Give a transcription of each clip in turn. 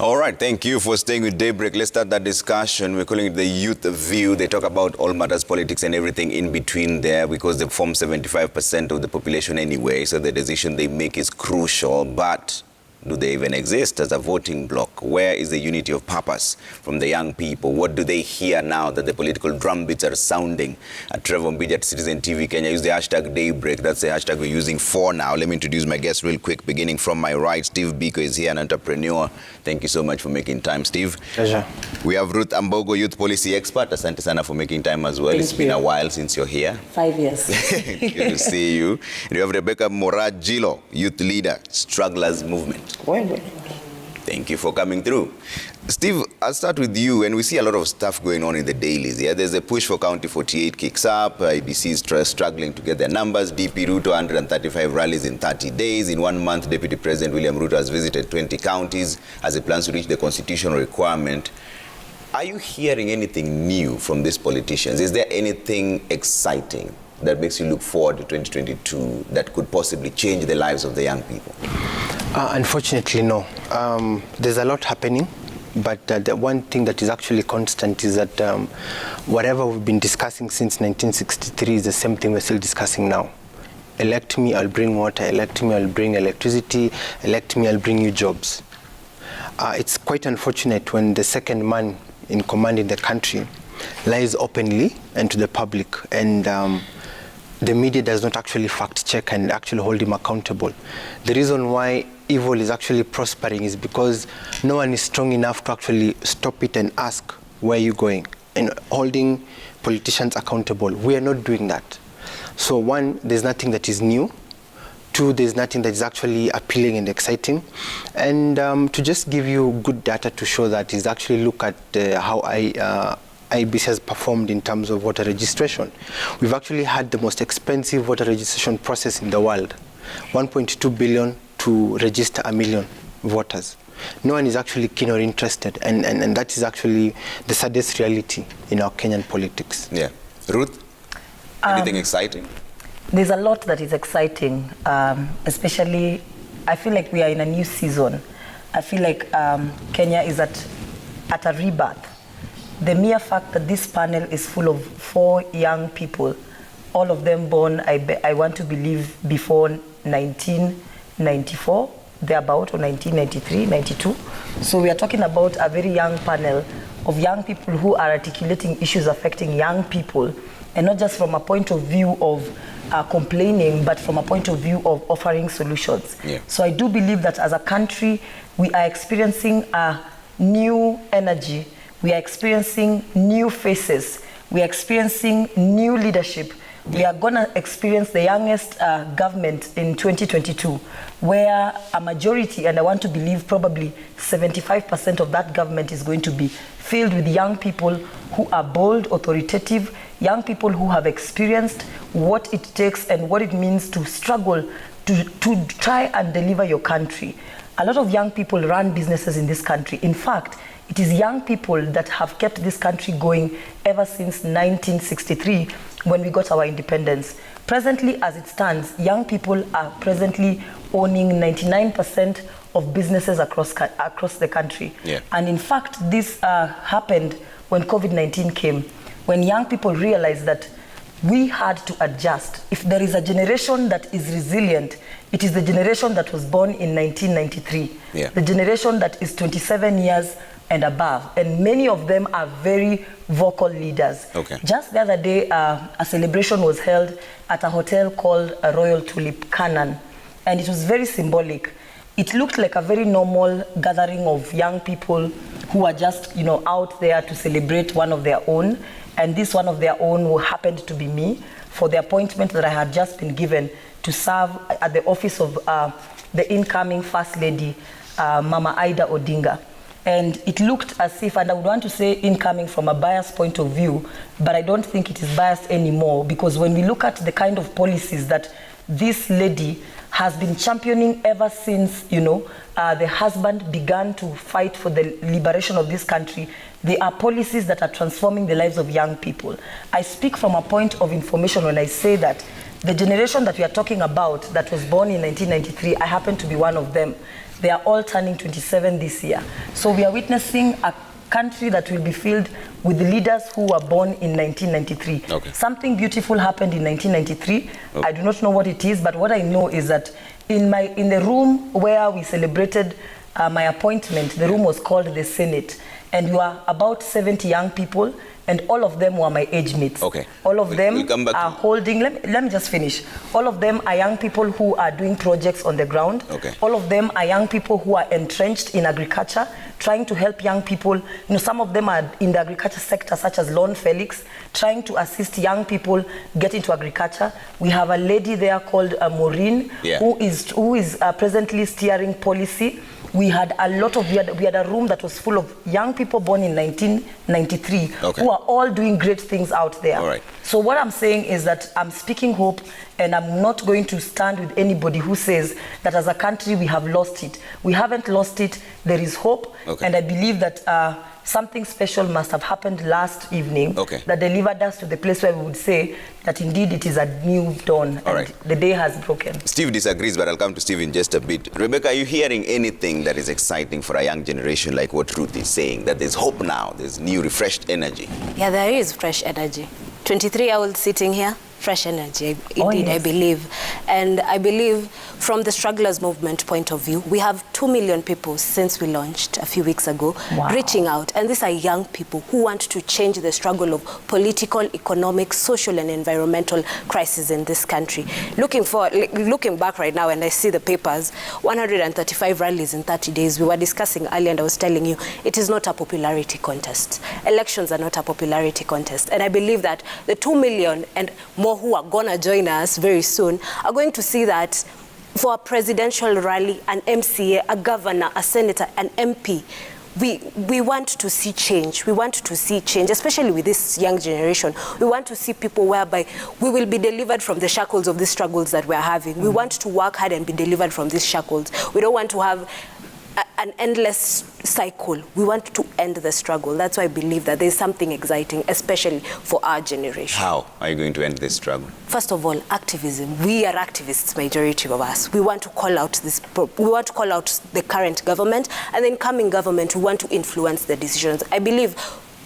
All right, thank you for staying with Daybreak. Let's start that discussion. We're calling it the Youth View. They talk about all matters, politics, and everything in between there because they form 75% of the population anyway, so the decision they make is crucial. But do they even exist as a voting bloc? Where is the unity of purpose from the young people? What do they hear now that the political drumbeats are sounding? Trevor Mbiji at Citizen TV Kenya, use the hashtag Daybreak. That's the hashtag we're using for now. Let me introduce my guest real quick, beginning from my right. Steve Biko is here, an entrepreneur. Thank you so much for making time, Steve. Pleasure. We have Ruth Ambogo, youth policy expert. Asante sana for making time as well. It's been a while since you're here. 5 years. Good to see you. And we have Rebecca Morad-Gilo, youth leader, Strugglers Movement. Well. Thank you for coming through. Steve, I'll start with you. And we see a lot of stuff going on in the dailies. Yeah, there's a push for County 48 kicks up. IBC is struggling to get their numbers. DP Ruto 135 rallies in 30 days. In 1 month, Deputy President William Ruto has visited 20 counties as he plans to reach the constitutional requirement. Are you hearing anything new from these politicians? Is there anything exciting that makes you look forward to 2022 that could possibly change the lives of the young people? Unfortunately, no. There's a lot happening, but the one thing that is actually constant is that whatever we've been discussing since 1963 is the same thing we're still discussing now. Elect me, I'll bring water. Elect me, I'll bring electricity. Elect me, I'll bring you jobs. It's quite unfortunate when the second man in command in the country lies openly and to the public, and the media does not actually fact check and actually hold him accountable. The reason why evil is actually prospering is because no one is strong enough to actually stop it and ask, where are you going? And holding politicians accountable. We are not doing that. So one, there's nothing that is new. Two, there's nothing that is actually appealing and exciting. And to just give you good data to show that is actually look at how IBC has performed in terms of voter registration. We've actually had the most expensive voter registration process in the world. 1.2 billion to register 1 million voters. No one is actually keen or interested, and that is actually the saddest reality in our Kenyan politics. Yeah. Ruth, anything exciting? There's a lot that is exciting, especially I feel like we are in a new season. I feel like Kenya is at a rebirth. The mere fact that this panel is full of 4 young people, all of them born, I want to believe, before 1994, thereabout, or 1993, 92. So we are talking about a very young panel of young people who are articulating issues affecting young people, and not just from a point of view of complaining, but from a point of view of offering solutions. Yeah. So I do believe that as a country, we are experiencing a new energy. We are experiencing new faces. We are experiencing new leadership. We are going to experience the youngest government in 2022, where a majority, and I want to believe probably 75% of that government is going to be filled with young people who are bold, authoritative, young people who have experienced what it takes and what it means to struggle to try and deliver your country. A lot of young people run businesses in this country. In fact, it is young people that have kept this country going ever since 1963, when we got our independence. Presently, as it stands, young people are presently owning 99% of businesses across the country. Yeah. And in fact, this happened when COVID-19 came, when young people realized that we had to adjust. If there is a generation that is resilient, it is the generation that was born in 1993. Yeah. The generation that is 27 years and above, and many of them are very vocal leaders. Okay. Just the other day, a celebration was held at a hotel called Royal Tulip, Canaan, and it was very symbolic. It looked like a very normal gathering of young people who are just, out there to celebrate one of their own, and this one of their own who happened to be me, for the appointment that I had just been given to serve at the office of the incoming First Lady, Mama Ida Odinga. And it looked as if, and I would want to say incoming from a biased point of view, but I don't think it is biased anymore, because when we look at the kind of policies that this lady has been championing ever since, the husband began to fight for the liberation of this country, they are policies that are transforming the lives of young people. I speak from a point of information when I say that the generation that we are talking about that was born in 1993, I happen to be one of them. They are all turning 27 this year. So we are witnessing a country that will be filled with leaders who were born in 1993. Okay. Something beautiful happened in 1993. Okay. I do not know what it is, but what I know is that in the room where we celebrated my appointment, the room was called the Senate, and we were about 70 young people, and all of them were my age mates. Okay. All of them we'll come back are holding, let me just finish. All of them are young people who are doing projects on the ground. Okay. All of them are young people who are entrenched in agriculture, trying to help young people. You know, some of them are in the agriculture sector, such as Lon Felix, trying to assist young people get into agriculture. We have a lady there called Maureen, Yeah. who is presently steering policy. We had a room that was full of young people born in 1993 Okay. who are all doing great things out there. All right. So what I'm saying is that I'm speaking hope, and I'm not going to stand with anybody who says that as a country we have lost it. We haven't lost it. There is hope. Okay. And I believe that something special must have happened last evening Okay. that delivered us to the place where we would say that indeed it is a new dawn. All and right. the day has broken. Steve disagrees, but I'll come to Steve in just a bit. Rebecca, are you hearing anything that is exciting for a young generation, like what Ruth is saying, that there's hope now, there's new, refreshed energy? Yeah, there is fresh energy. 23-year-old sitting here, fresh energy, indeed, yes. I believe. And I believe from the strugglers movement point of view, we have 2 million people since we launched a few weeks ago, Wow. reaching out. And these are young people who want to change the struggle of political, economic, social and environmental crisis in this country. Looking back right now, and I see the papers, 135 rallies in 30 days. We were discussing earlier, and I was telling you, it is not a popularity contest. Elections are not a popularity contest. And I believe that the 2 million and more who are going to join us very soon are going to see that for a presidential rally, an MCA, a governor, a senator, an MP, we want to see change. We want to see change, especially with this young generation. We want to see people whereby we will be delivered from the shackles of the struggles that we're having. We want to work hard and be delivered from these shackles. We don't want to have an endless cycle. We want to end the struggle. That's why I believe that there's something exciting, especially for our generation. How are you going to end this struggle? First of all, activism. We are activists, majority of us. We want to call out the current government, and the incoming government, we want to influence the decisions. I believe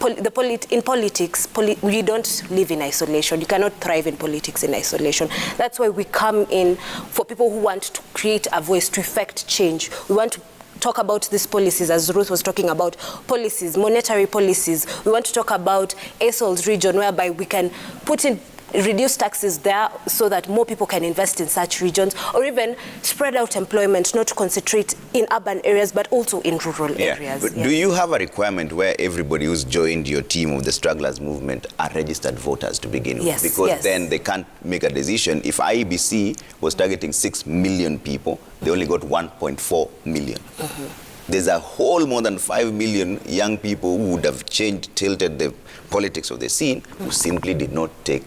in politics, we don't live in isolation. You cannot thrive in politics in isolation. That's why we come in for people who want to create a voice, to effect change. We want to talk about these policies, as Ruth was talking about, policies, monetary policies. We want to talk about ASOL's region, whereby we can put in reduce taxes there so that more people can invest in such regions, or even spread out employment, not to concentrate in urban areas, but also in rural areas. But do you have a requirement where everybody who's joined your team of the strugglers movement are registered voters to begin with? Yes, because yes. then they can't make a decision. If IEBC was targeting 6 million people, they only got 1.4 million. There's a whole more than 5 million young people who would have tilted the politics of the scene, who simply did not take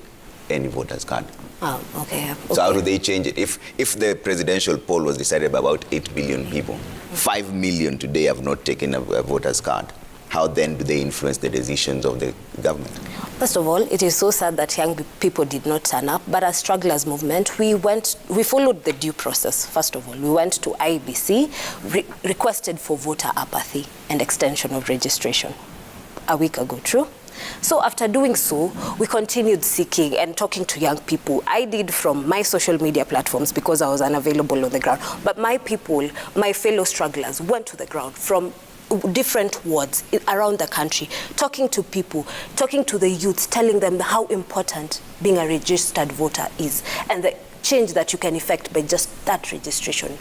any voter's card. Oh, okay. So how do they change it? If the presidential poll was decided by about 8 billion people, 5 million today have not taken a voter's card. How then do they influence the decisions of the government? First of all, it is so sad that young people did not turn up, but as strugglers movement, we followed the due process. First of all, we went to IEBC, requested for voter apathy and extension of registration a week ago, true? So after doing so, we continued seeking and talking to young people. I did from my social media platforms because I was unavailable on the ground. But my people, my fellow strugglers, went to the ground from different wards around the country, talking to people, talking to the youths, telling them how important being a registered voter is, and the change that you can effect by just that registration,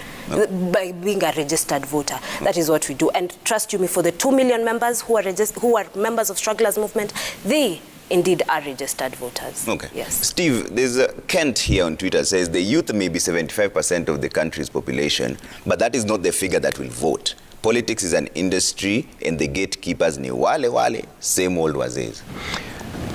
by being a registered voter. That is what we do. And trust you me, for the 2 million members who are members of Strugglers Movement, they indeed are registered voters. Okay. Yes. Steve, there's Kent here on Twitter says the youth may be 75% of the country's population, but that is not the figure that will vote. Politics is an industry, and the gatekeepers ni wale, same old wazees.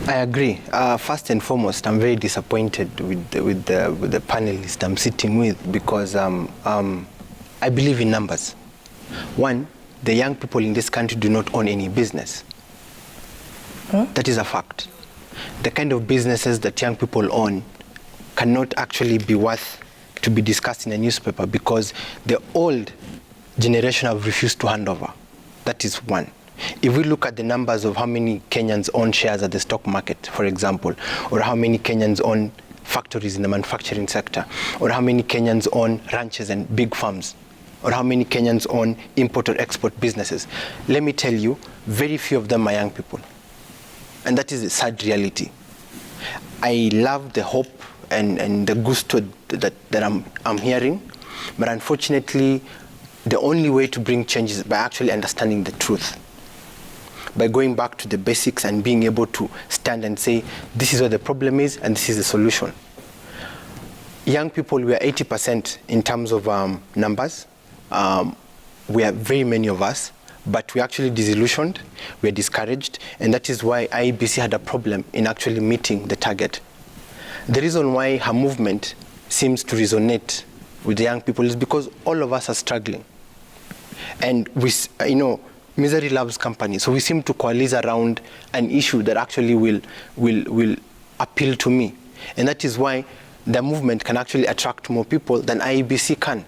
I agree. First and foremost, I'm very disappointed with the panelist I'm sitting with, because I believe in numbers. One, the young people in this country do not own any business. That is a fact. The kind of businesses that young people own cannot actually be worth to be discussed in a newspaper, because the old generation have refused to hand over. That is one. If we look at the numbers of how many Kenyans own shares at the stock market, for example, or how many Kenyans own factories in the manufacturing sector, or how many Kenyans own ranches and big farms, or how many Kenyans own import or export businesses, let me tell you, very few of them are young people. And that is a sad reality. I love the hope and the gusto that I'm hearing, but unfortunately, the only way to bring change is by actually understanding the truth, by going back to the basics and being able to stand and say, this is what the problem is and this is the solution. Young people, we are 80% in terms of numbers. We are very many of us, but we're actually disillusioned, we're discouraged, and that is why IEBC had a problem in actually meeting the target. The reason why her movement seems to resonate with the young people is because all of us are struggling. And misery loves company, so we seem to coalesce around an issue that actually will appeal to me. And that is why the movement can actually attract more people than IEBC can.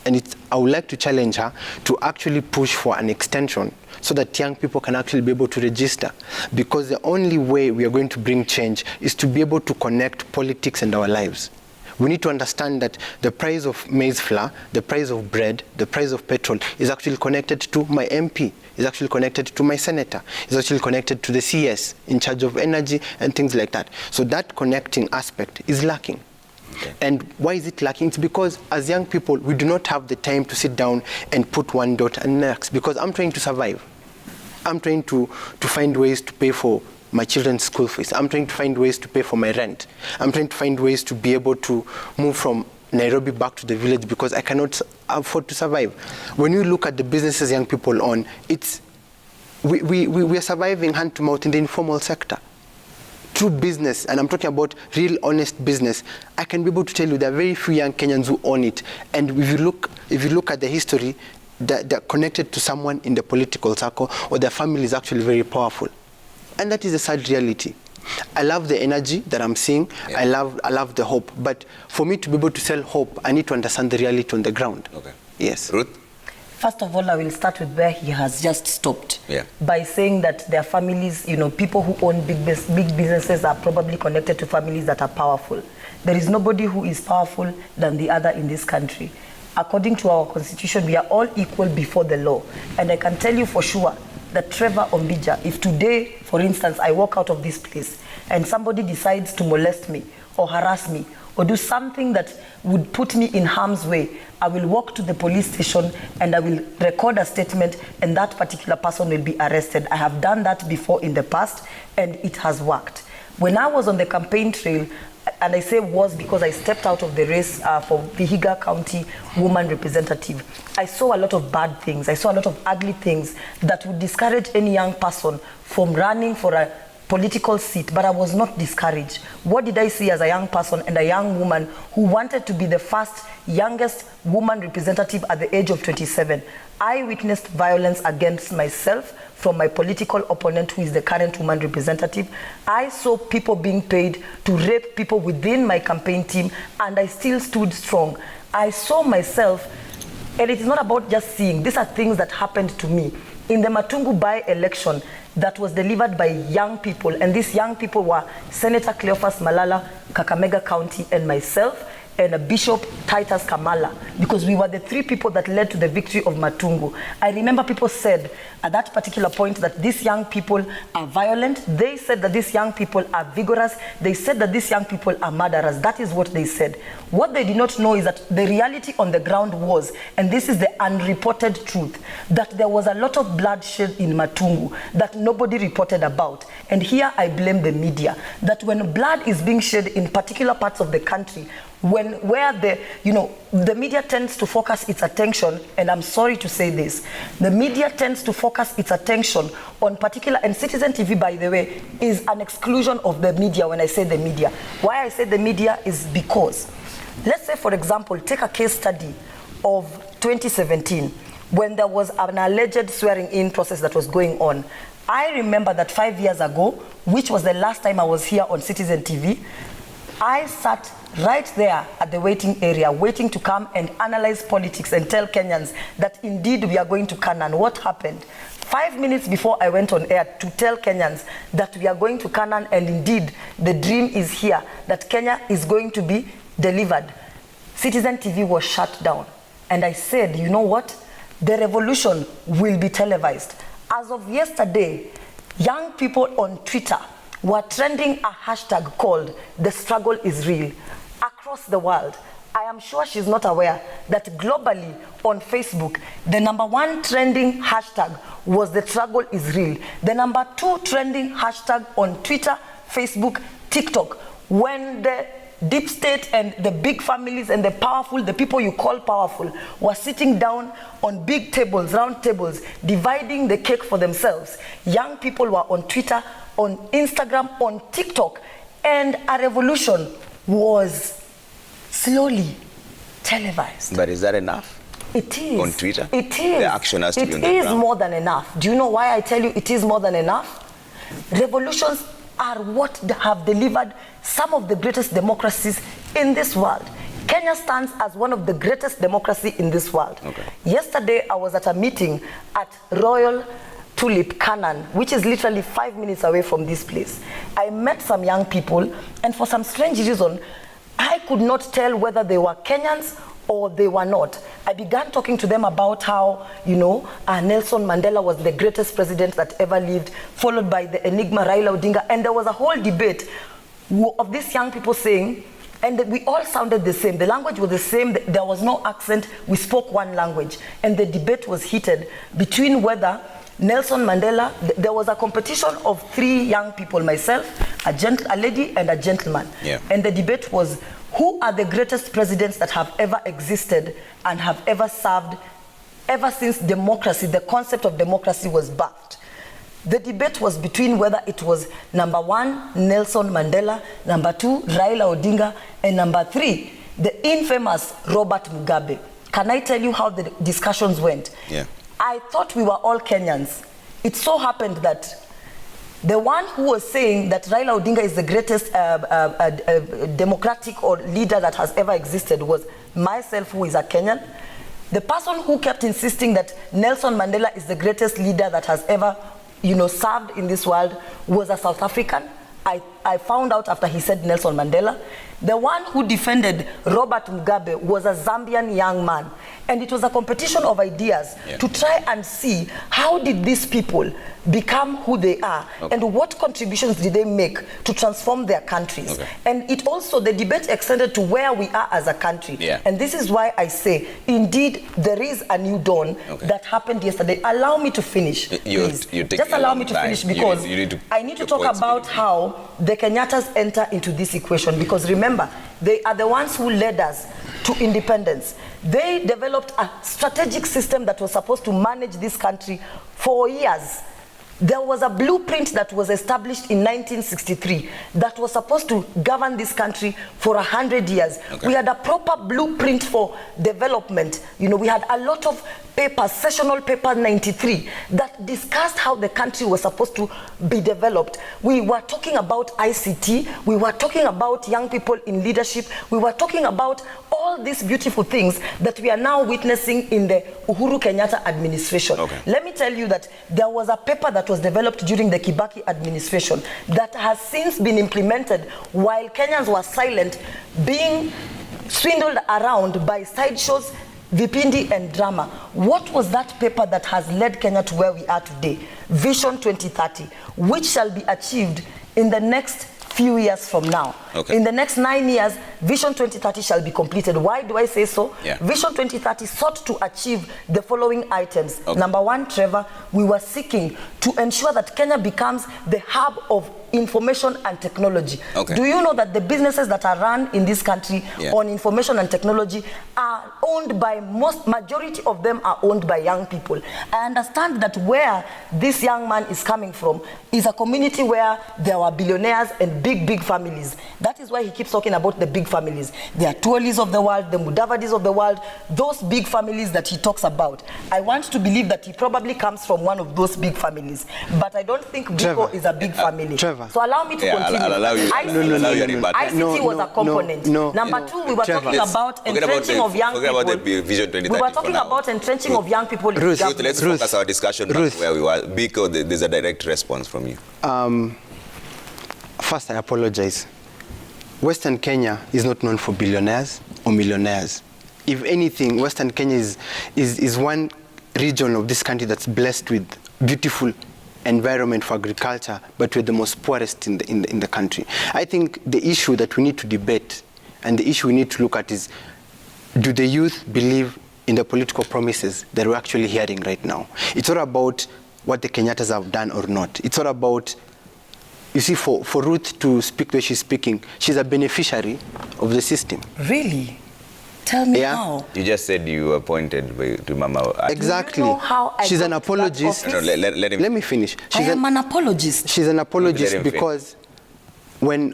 And I would like to challenge her to actually push for an extension so that young people can actually be able to register. Because the only way we are going to bring change is to be able to connect politics and our lives. We need to understand that the price of maize flour, the price of bread, the price of petrol is actually connected to my MP, is actually connected to my senator, is actually connected to the CS in charge of energy and things like that. So that connecting aspect is lacking. Okay. And why is it lacking? It's because as young people, we do not have the time to sit down and put one dot and next, because I'm trying to survive. I'm trying to find ways to pay for my children's school fees. I'm trying to find ways to pay for my rent. I'm trying to find ways to be able to move from Nairobi back to the village because I cannot afford to survive. When you look at the businesses young people own, we are surviving hand to mouth in the informal sector. True business, and I'm talking about real honest business, I can be able to tell you there are very few young Kenyans who own it. And if you look at the history, they're connected to someone in the political circle, or their family is actually very powerful. And that is a sad reality. I love the energy that I'm seeing. Yeah. I love the hope. But for me to be able to sell hope, I need to understand the reality on the ground. Okay. Yes. Ruth? First of all, I will start with where he has just stopped. Yeah. By saying that their families, people who own big businesses are probably connected to families that are powerful. There is nobody who is powerful than the other in this country. According to our constitution, we are all equal before the law. And I can tell you for sure that Trevor Ombija, if today, for instance, I walk out of this place and somebody decides to molest me or harass me or do something that would put me in harm's way, I will walk to the police station and I will record a statement and that particular person will be arrested. I have done that before in the past and it has worked. When I was on the campaign trail, and I say was because I stepped out of the race for Vihiga County woman representative, I saw a lot of bad things. I saw a lot of ugly things that would discourage any young person from running for a political seat, but I was not discouraged. What did I see as a young person and a young woman who wanted to be the first youngest woman representative at the age of 27? I witnessed violence against myself from my political opponent, who is the current woman representative. I saw people being paid to rape people within my campaign team, and I still stood strong. I saw myself, and it is not about just seeing. These are things that happened to me. In the Matungu by-election that was delivered by young people, and these young people were Senator Cleophas Malala, Kakamega County, and myself, and Bishop Titus Kamala, because we were the three people that led to the victory of Matungu. I remember people said at that particular point that these young people are violent. They said that these young people are vigorous. They said that these young people are murderers. That is what they said. What they did not know is that the reality on the ground was, and this is the unreported truth, that there was a lot of bloodshed in Matungu that nobody reported about. And here I blame the media, that when blood is being shed in particular parts of the country, where the media tends to focus its attention, and I'm sorry to say this, the media tends to focus its attention on particular, and Citizen TV, by the way, is an exclusion of the media when I say the media. Why I say the media is because, let's say, for example, take a case study of 2017, when there was an alleged swearing-in process that was going on. I remember that 5 years ago, which was the last time I was here on Citizen TV, I sat right there at the waiting area, waiting to come and analyze politics and tell Kenyans that indeed we are going to Canaan. What happened? 5 minutes before I went on air to tell Kenyans that we are going to Canaan and indeed the dream is here, that Kenya is going to be delivered, Citizen TV was shut down. And I said, you know what? The revolution will be televised. As of yesterday, young people on Twitter were trending a hashtag called "The struggle is real" across the world. I am sure she's not aware that globally on Facebook, the #1 trending hashtag was "The struggle is real." The #2 trending hashtag on Twitter, Facebook, TikTok, when the deep state and the big families and the powerful, the people you call powerful, were sitting down on big tables, round tables, dividing the cake for themselves. Young people were on Twitter, on Instagram, on TikTok, and a revolution was slowly televised. But is that enough? It is. On Twitter? It is. The action has to be on the It is ground. more than enough. Do you know why I tell you it is more than enough? Revolutions are what have delivered some of the greatest democracies in this world. Kenya stands as one of the greatest democracies in this world. Okay. Yesterday, I was at a meeting at Royal Tulip, Canaan, which is literally 5 minutes away from this place. I met some young people, and for some strange reason, I could not tell whether they were Kenyans or they were not. I began talking to them about how, Nelson Mandela was the greatest president that ever lived, followed by the enigma Raila Odinga, and there was a whole debate of these young people saying, and we all sounded the same. The language was the same. There was no accent. We spoke one language. And the debate was heated between whether Nelson Mandela, there was a competition of 3 young people, myself, a lady and a gentleman. Yeah. And the debate was, who are the greatest presidents that have ever existed and have ever served ever since democracy, the concept of democracy was birthed? The debate was between whether it was #1, Nelson Mandela, #2, Raila Odinga, and #3, the infamous Robert Mugabe. Can I tell you how the discussions went? Yeah. I thought we were all Kenyans. It so happened that the one who was saying that Raila Odinga is the greatest democratic or leader that has ever existed was myself, who is a Kenyan. The person who kept insisting that Nelson Mandela is the greatest leader that has ever served in this world was a South African. I found out after he said Nelson Mandela. The one who defended Robert Mugabe was a Zambian young man. And it was a competition of ideas to try and see how did these people become who they are and what contributions did they make to transform their countries. Okay. And it also, the debate extended to where we are as a country. Yeah. And this is why I say, indeed, there is a new dawn that happened yesterday. Allow me to finish, please. Just allow me to finish because I need to talk about how the Kenyatas enter into this equation, because remember, they are the ones who led us to independence. They developed a strategic system that was supposed to manage this country for years. There was a blueprint that was established in 1963 that was supposed to govern this country for 100 years. Okay. We had a proper blueprint for development. We had a lot of papers, sessional paper 93, that discussed how the country was supposed to be developed. We were talking about ICT, we were talking about young people in leadership, we were talking about all these beautiful things that we are now witnessing in the Uhuru Kenyatta administration. Okay. Let me tell you that there was a paper that was developed during the Kibaki administration that has since been implemented while Kenyans were silent, being swindled around by sideshows, vipindi and drama. What was that paper that has led Kenya to where we are today? Vision 2030, which shall be achieved in the next few years from now. Okay. In the next 9 years, Vision 2030 shall be completed. Why do I say so? Yeah. Vision 2030 sought to achieve the following items. Okay. #1, Trevor, we were seeking to ensure that Kenya becomes the hub of information and technology. Okay. Do you know that the businesses that are run in this country on information and technology are owned by majority of them are owned by young people? I understand that where this young man is coming from is a community where there were billionaires and big families. That is why he keeps talking about the big families. The Atuolis of the world, the Mudavadis of the world, those big families that he talks about. I want to believe that he probably comes from one of those big families. But I don't think Biko is a big family. Trevor. Trevor. So allow me to Yeah, continue. I'll allow you. ICT, I'll allow you rebuttal. ICT was a component. Number two, we were talking about entrenching of young people. Forget about the Vision 2030. We were talking about entrenching of young people in Ruth, government. Let's focus our discussion back where we were. Biko, there's a direct response from you. First, I apologize. Western Kenya is not known for billionaires or millionaires. If anything, Western Kenya is one region of this country that's blessed with beautiful environment for agriculture, but we're the most poorest in the country. I think the issue that we need to debate and the issue we need to look at is, do the youth believe in the political promises that we're actually hearing right now? It's not about what the Kenyattas have done or not. It's not about, you see, for Ruth to speak the way she's speaking, she's a beneficiary of the system. Really? Tell me Yeah. how. You just said you were appointed to Mama. Exactly. know how I She's got an to that apologist. office? No, let him. Let me finish. I am an apologist. She's an apologist Let him because when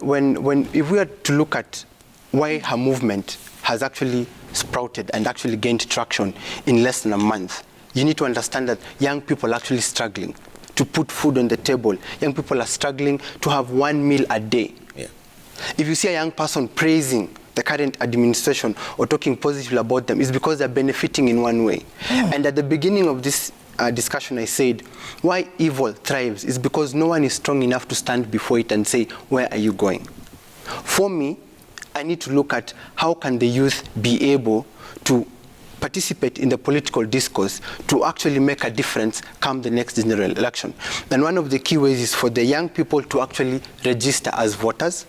if we are to look at why her movement has actually sprouted and actually gained traction in less than a month, you need to understand that young people are actually struggling to put food on the table. Young people are struggling to have one meal a day. Yeah. If you see a young person praising the current administration or talking positively about them, it's because they're benefiting in one way. And at the beginning of this discussion, I said, why evil thrives is because no one is strong enough to stand before it and say, where are you going? For me, I need to look at how can the youth be able to participate in the political discourse to actually make a difference come the next general election. And one of the key ways is for the young people to actually register as voters,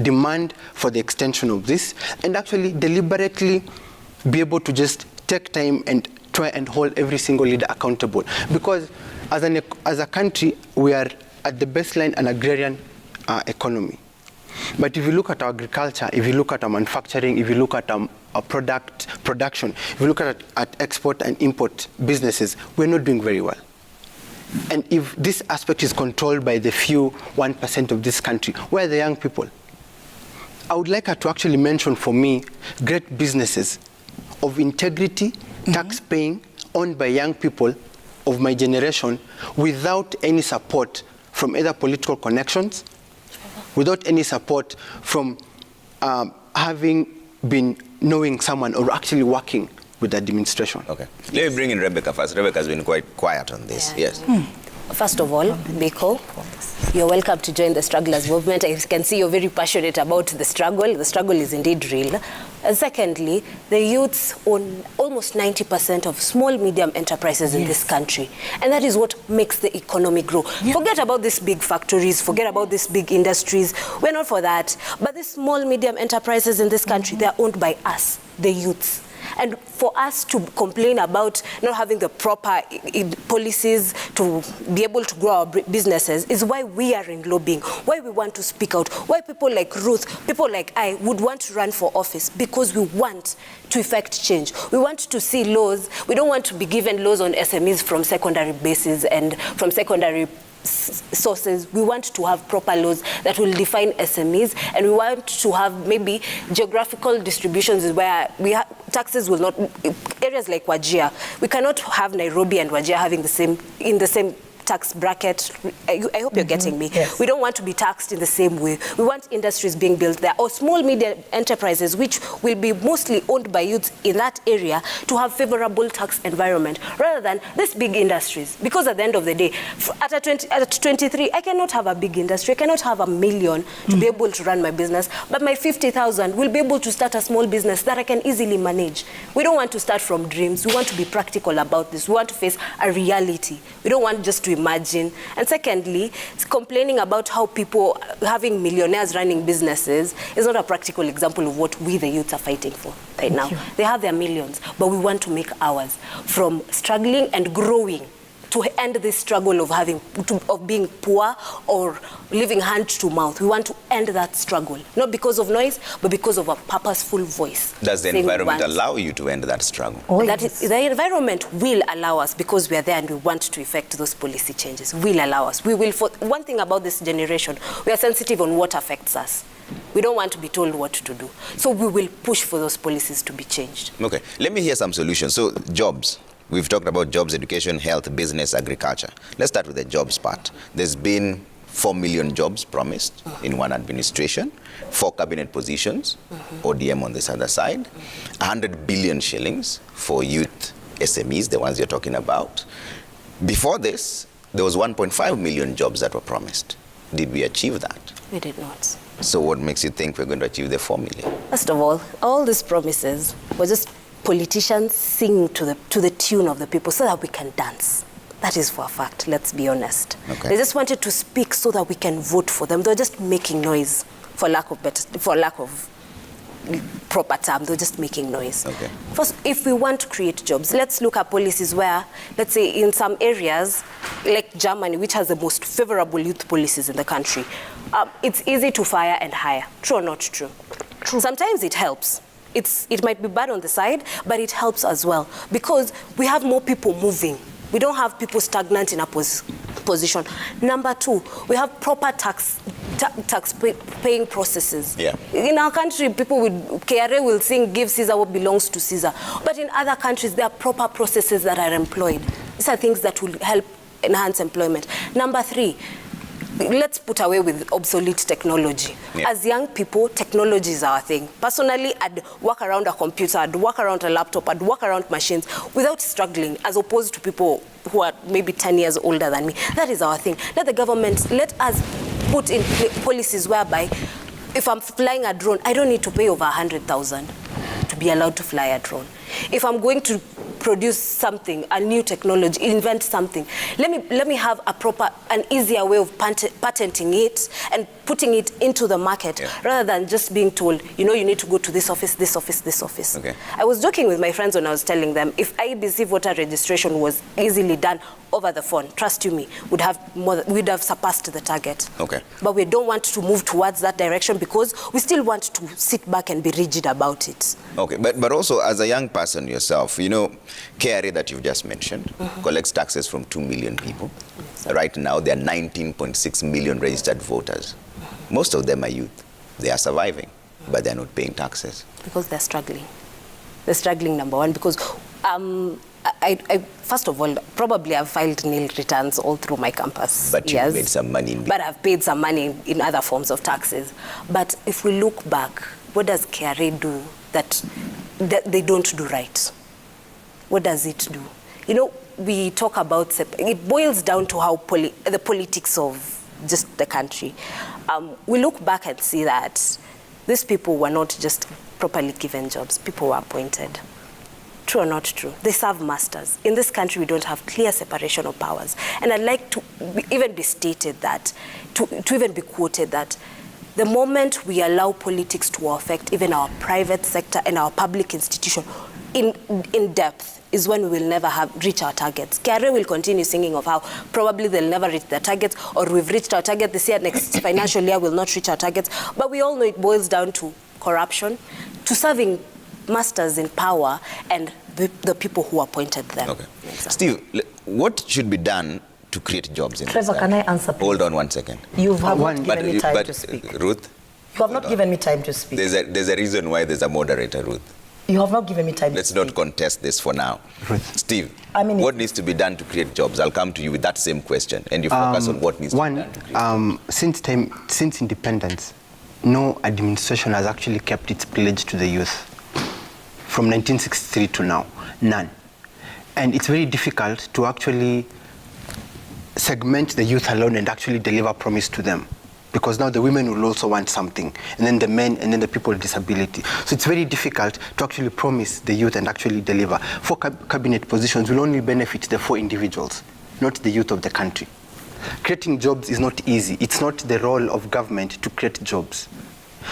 demand for the extension of this, and actually deliberately be able to just take time and try and hold every single leader accountable. Because as a country, we are at the baseline an agrarian economy. But if you look at our agriculture, if you look at our manufacturing, if you look at our production, if you look at export and import businesses, we're not doing very well. And if this aspect is controlled by the few 1% of this country, where are the young people? I would like her to actually mention for me great businesses of integrity, tax paying, owned by young people of my generation without any support from either political connections, without any support from having been knowing someone or actually working with the administration. Okay. Let me bring in Rebecca first. Rebecca has been quite quiet on this. Yeah. Yes. First of all, Biko, you're welcome to join the strugglers movement. I can see you're very passionate about the struggle. The struggle is indeed real. And secondly, the youths own almost 90% of small, medium enterprises in this country. And that is what makes the economy grow. Yeah. Forget about these big factories, forget about these big industries. We're not for that. But these small, medium enterprises in this country, they're owned by us, the youths. And for us to complain about not having the proper policies to be able to grow our businesses is why we are in lobbying, why we want to speak out, why people like Ruth, people like I would want to run for office, because we want to effect change. We want to see laws. We don't want to be given laws on SMEs from secondary bases and from secondary sources. We want to have proper laws that will define SMEs, and we want to have maybe geographical distributions where taxes will not, areas like Wajir, we cannot have Nairobi and Wajir having in the same tax bracket. I hope you're getting me. Yes. We don't want to be taxed in the same way. We want industries being built there, or small medium enterprises which will be mostly owned by youths in that area to have favorable tax environment rather than these big industries. Because at the end of the day, at 23, I cannot have a big industry. I cannot have $1 million to be able to run my business, but my 50,000 will be able to start a small business that I can easily manage. We don't want to start from dreams. We want to be practical about this. We want to face a reality. We don't want just to imagine. And secondly, complaining about how people having millionaires running businesses is not a practical example of what we the youth are fighting for right now. They have their millions, but we want to make ours from struggling and growing to end this struggle of being poor or living hand to mouth. We want to end that struggle, not because of noise, but because of a purposeful voice. Does the environment allow you to end that struggle? The environment will allow us, because we are there and we want to effect those policy changes. Will allow us. We will. One thing about this generation, we are sensitive on what affects us. We don't want to be told what to do. So we will push for those policies to be changed. Okay, let me hear some solutions. So jobs. We've talked about jobs, education, health, business, agriculture. Let's start with the jobs part. There's been 4 million jobs promised in one administration, 4 cabinet positions, ODM on this other side, 100 billion shillings for youth SMEs, the ones you're talking about. Before this, there was 1.5 million jobs that were promised. Did we achieve that? We did not. So what makes you think we're going to achieve the 4 million? First of all these promises were just politicians singing to the tune of the people so that we can dance. That is for a fact, let's be honest. Okay. They just wanted to speak so that we can vote for them. They're just making noise, for lack of proper term. They're just making noise. Okay. First, if we want to create jobs, let's look at policies where, let's say in some areas, like Germany, which has the most favorable youth policies in the country, it's easy to fire and hire. True or not true? True. Sometimes it helps. It might be bad on the side, but it helps as well because we have more people moving. We don't have people stagnant in a position. Number 2, we have proper tax paying processes. Yeah. In our country, people with KRA will sing, give Caesar what belongs to Caesar. But in other countries, there are proper processes that are employed. These are things that will help enhance employment. Number 3, let's put away with obsolete technology. Yeah. As young people, technology is our thing. Personally, I'd walk around a computer, I'd walk around a laptop, I'd walk around machines without struggling, as opposed to people who are maybe 10 years older than me. That is our thing. Let us put in policies whereby if I'm flying a drone, I don't need to pay over 100,000 to be allowed to fly a drone. If I'm going to produce something, a new technology, invent something, let me have an easier way of patenting it and putting it into the market, rather than just being told, you need to go to this office, this office, this office. Okay. I was joking with my friends when I was telling them, if IEBC voter registration was easily done over the phone, trust you me, we'd have surpassed the target. Okay. But we don't want to move towards that direction because we still want to sit back and be rigid about it. Okay, but also as a young person yourself, KRA that you've just mentioned collects taxes from 2 million people. Right now, there are 19.6 million registered voters. Most of them are youth. They are surviving, but they're not paying taxes. Because they're struggling. They're struggling, number one, because I first of all, probably I've filed nil returns all through my campus. But you've made some money. But I've paid some money in other forms of taxes. But if we look back, what does KRA do that they don't do right? What does it do? We talk about, it boils down to how the politics of just the country. We look back and see that these people were not just properly given jobs. People were appointed. True or not true? They serve masters. In this country, we don't have clear separation of powers. And I'd like to even be stated that, to even be quoted that, the moment we allow politics to affect even our private sector and our public institution in depth, is when we will never reach our targets. KRA will continue singing of how probably they'll never reach their targets, or we've reached our target this year, next financial year we'll not reach our targets. But we all know it boils down to corruption, to serving masters in power, and the people who appointed them. Okay. Steve, what should be done to create jobs in Trevor, this can country? I answer, please? Hold on one second. You have not given me time to But speak. Ruth? You have not given me time to speak. There's a reason why there's a moderator, Ruth. You have not given me time Let's to speak. not contest this for now. Steve, what needs to be done to create jobs? I'll come to you with that same question, and you focus on what needs to be done to create jobs. Since independence, no administration has actually kept its pledge to the youth. From 1963 to now, none. And it's very difficult to actually segment the youth alone and actually deliver promise to them, because now the women will also want something, and then the men, and then the people with disability. So it's very difficult to actually promise the youth and actually deliver. 4 cabinet positions will only benefit the 4 individuals, not the youth of the country. Creating jobs is not easy. It's not the role of government to create jobs.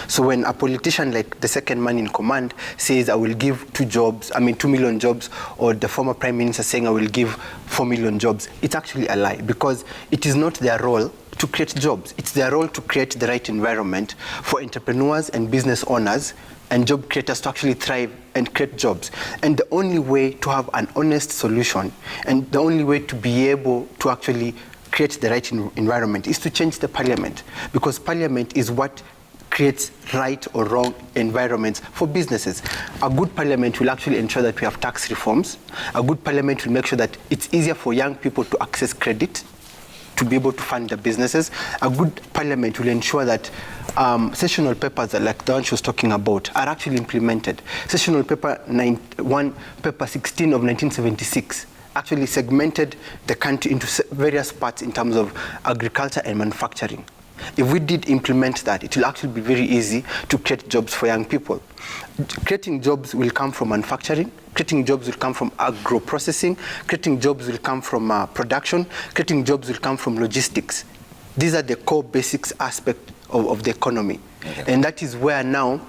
So when a politician like the second man in command says, I will give 2 million jobs, or the former prime minister saying, I will give 4 million jobs, it's actually a lie, because it is not their role to create jobs. It's their role to create the right environment for entrepreneurs and business owners and job creators to actually thrive and create jobs. And the only way to have an honest solution, and the only way to be able to actually create the right environment, is to change the parliament, because parliament is what creates right or wrong environments for businesses. A good parliament will actually ensure that we have tax reforms. A good parliament will make sure that it's easier for young people to access credit. to be able to fund the businesses. A good parliament will ensure that sessional papers like the one she was talking about are actually implemented. Sessional paper 16 of 1976 actually segmented the country into various parts in terms of agriculture and manufacturing. If we did implement that, it will actually be very easy to create jobs for young people. Creating jobs will come from manufacturing, creating jobs will come from agro-processing, creating jobs will come from production, creating jobs will come from logistics. These are the core basics aspect of the economy. Okay. And that is where now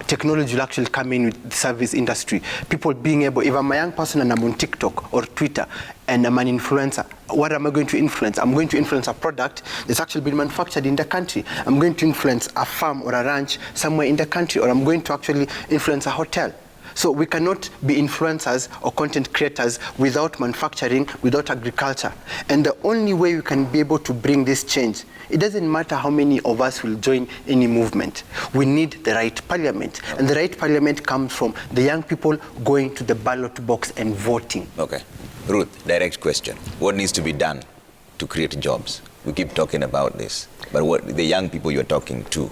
technology will actually come in with the service industry. People being able, if I'm a young person and I'm on TikTok or Twitter and I'm an influencer, what am I going to influence? I'm going to influence a product that's actually been manufactured in the country. I'm going to influence a farm or a ranch somewhere in the country, or I'm going to actually influence a hotel. So we cannot be influencers or content creators without manufacturing, without agriculture. And the only way we can be able to bring this change, it doesn't matter how many of us will join any movement. We need the right parliament. And the right parliament comes from the young people going to the ballot box and voting. Okay. Ruth, direct question. What needs to be done to create jobs? We keep talking about this, but what the young people you're talking to,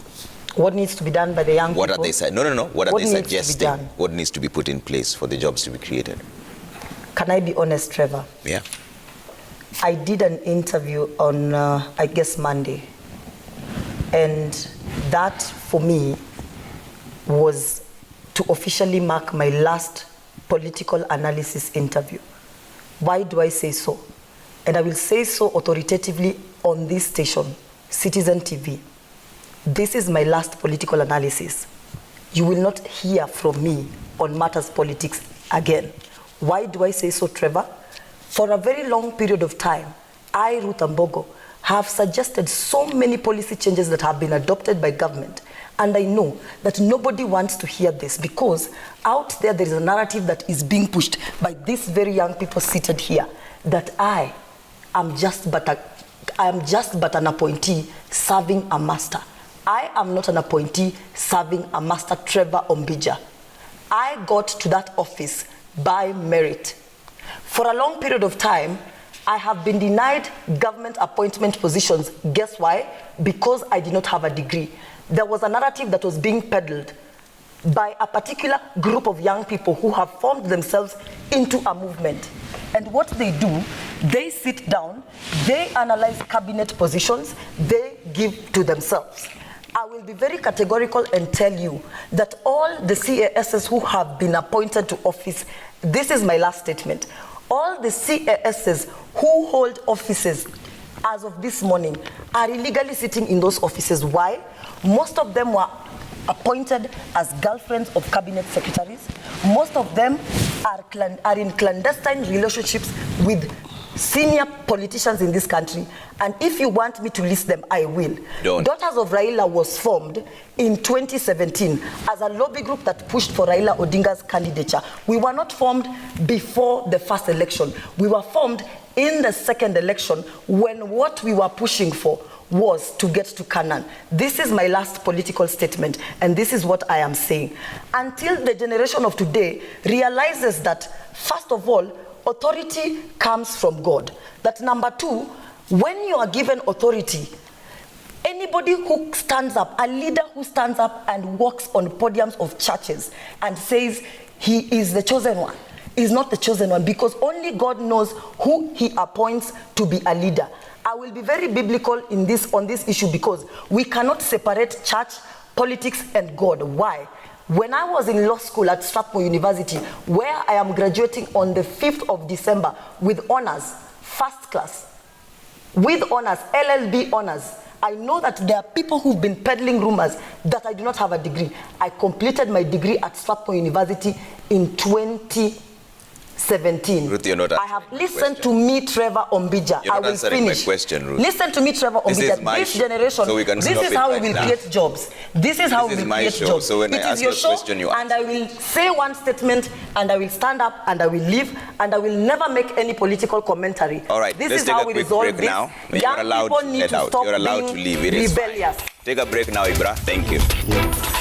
what needs to be done by the young people? What are they saying? No. What are they suggesting? Needs what needs to be put in place for the jobs to be created? Can I be honest, Trevor? Yeah. I did an interview on, I guess, Monday. And that, for me, was to officially mark my last political analysis interview. Why do I say so? And I will say so authoritatively on this station, Citizen TV. This is my last political analysis. You will not hear from me on matters politics again. Why do I say so, Trevor? For a very long period of time, I, Ruth Ambogo, have suggested so many policy changes that have been adopted by government. And I know that nobody wants to hear this, because out there is a narrative that is being pushed by these very young people seated here, that I am just but an appointee serving a master. I am not an appointee serving a master, Trevor Ombija. I got to that office by merit. For a long period of time, I have been denied government appointment positions. Guess why? Because I did not have a degree. There was a narrative that was being peddled by a particular group of young people who have formed themselves into a movement. And what they do, they sit down, they analyze cabinet positions, they give to themselves. I will be very categorical and tell you that all the CASs who have been appointed to office, this is my last statement, all the CASs who hold offices as of this morning are illegally sitting in those offices. Why? Most of them were appointed as girlfriends of cabinet secretaries. Most of them are in clandestine relationships with senior politicians in this country. And if you want me to list them, I will. Don't. Daughters of Raila was formed in 2017 as a lobby group that pushed for Raila Odinga's candidature. We were not formed before the first election. We were formed in the second election, when what we were pushing for was to get to Canaan. This is my last political statement, and this is what I am saying. Until the generation of today realizes that, first of all, authority comes from God. That number two, when you are given authority, anybody who stands up, a leader who stands up and walks on podiums of churches and says he is the chosen one, is not the chosen one, because only God knows who he appoints to be a leader. I will be very biblical on this issue, because we cannot separate church, politics, and God. Why? When I was in law school at Strathmore University, where I am graduating on the 5th of December with honors, first class, with honors, LLB honors, I know that there are people who've been peddling rumors that I do not have a degree. I completed my degree at Strathmore University in 2017. Ruth, you're not I have listened to me, Trevor Ombija. You're I not will answering finish. my question, Ruth. Listen to me, Trevor Ombija. This generation, so we can this is how we will create jobs. This is how we will create jobs. So when it I is ask your you a show, question, you and I will say one statement, and I will stand up, and I will leave, and I will never make any political commentary. All right, this let's is take how a we quick resolve break this. now. You're Young allowed people to need let to out. stop You're allowed to being leave. It is rebellious. Take a break now, Ibra. Thank you. Yeah.